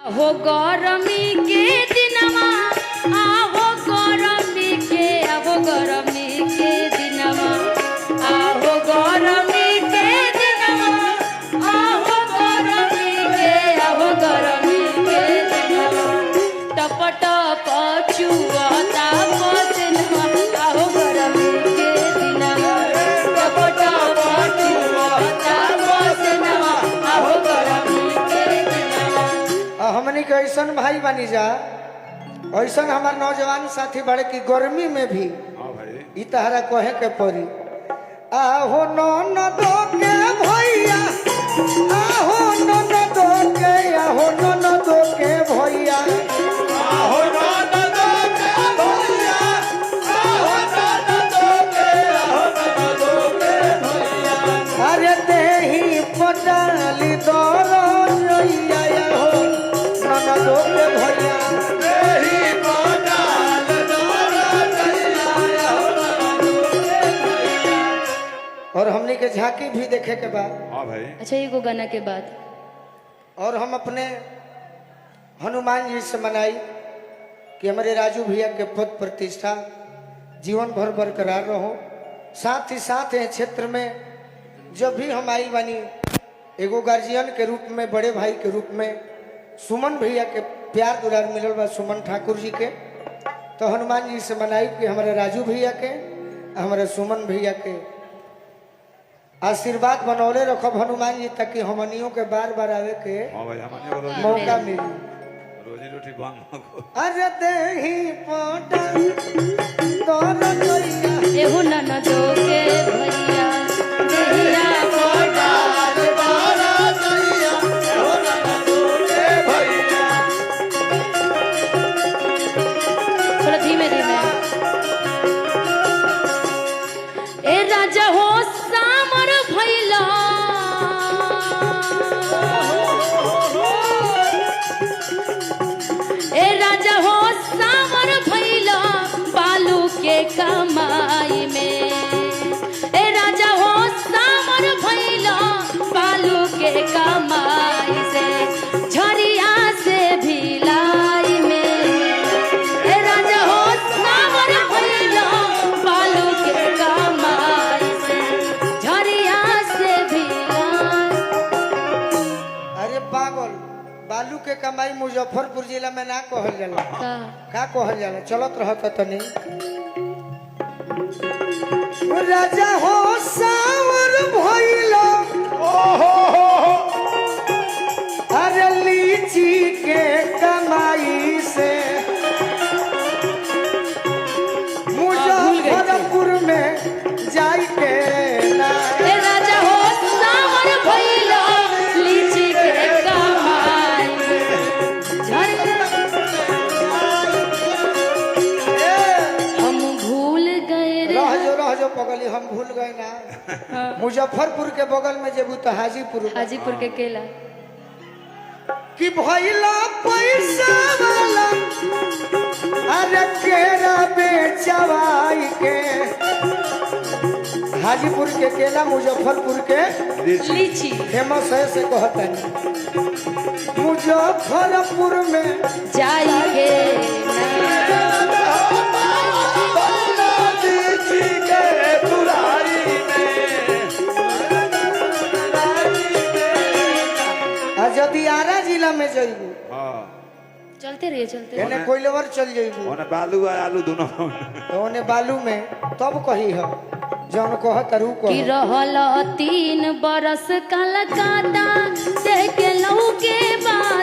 हो गरमी के दिनमा आहो गरमी के आहो गरमी के दिनमा आहो गरमी के दिनमा आहो गरमी के आहो गरमी के दिनमा टप टप चुवता पसनमा आहो गरमी के दिनमा टप टप चुवता पसनमा आहो गरमी के दिनमा। हमनी के ऐसा भाई बनी जा ऐसा हमार नौजवान साथी बड़े की गर्मी में भी ई तहरा कहे के पड़ी आहो ननदो के भैया आहो ननदो के आहो ननदो के भैया आहो ननदो के भैया आहो ननदो के आहो ननदो के भैया अरे देही पटाली दरो जोइया हो ननदो के भैया देही पटाल दरो जोइया हो ननदो के भैया। और हमने के झांकी भी देखे के बाद हाँ भाई अच्छा ये गाना के बाद और हम अपने हनुमान जी से मनाई कि हमारे राजू भैया के पद प्रतिष्ठा जीवन भर बरकरार रहो। साथ ही साथ है क्षेत्र में जब भी हम आई बनी एगो गार्जियन के रूप में बड़े भाई के रूप में सुमन भैया के प्यार दुलार मिलल बा सुमन ठाकुर जी के तो हनुमान जी से मनाई कि हमारे राजू भैया के हमारे सुमन भैया के आशीर्वाद बनौले रखब हनुमान जी ताकि हमनियों के बार बार आवे के हाँ भाई हमने को रोजी मौका मिली। रोजी रोटी बंद अरे देही पटल तोर जोइया एहू ननदो के भैया देहिया पटाल तोर जोइया हो ननदो के भैया। थोड़ा धीमे धीमे ए राजा हो सामर भैला ए राजा हो सामर भैला बालू के कमाई में ए राजा हो सामर भैला बालू के कमाई से झरिया से भिलाई में ए राजा हो सामर भैला बालू के कमाई से झरिया से भिलाई। अरे पागल बालू के कमाई मुजफ्फरपुर जिला में ना कहल जाला का कहल जाला चलत रहत तनी राजा हो सावर भइलो अरे लीची के कमाई से मुजफ्फरपुर में जाई के ना ए राजा हो सावर भैला लीची के कमाई हम भूल गए रे रह जो पगली हम भूल गए ना मुजफ्फरपुर के बगल में जेबू तो हाजीपुर हाजीपुर के केला कि भइला पैसा वाला अरे केरा बेचवाई के हाजीपुर के केला मुजफ्फरपुर के लीची फेमस है से कहता मुजफ्फरपुर में जाइए यदि आरा जिला में जइबू हाँ चलते रहिए चलते एने कोइलवर चल जइबू ओने बालू और आलू दोनों तो ओने बालू में तब कही हो जौन कहत रू कि कह रहल 3 बरस कलकत्ता देख के लहू के बाद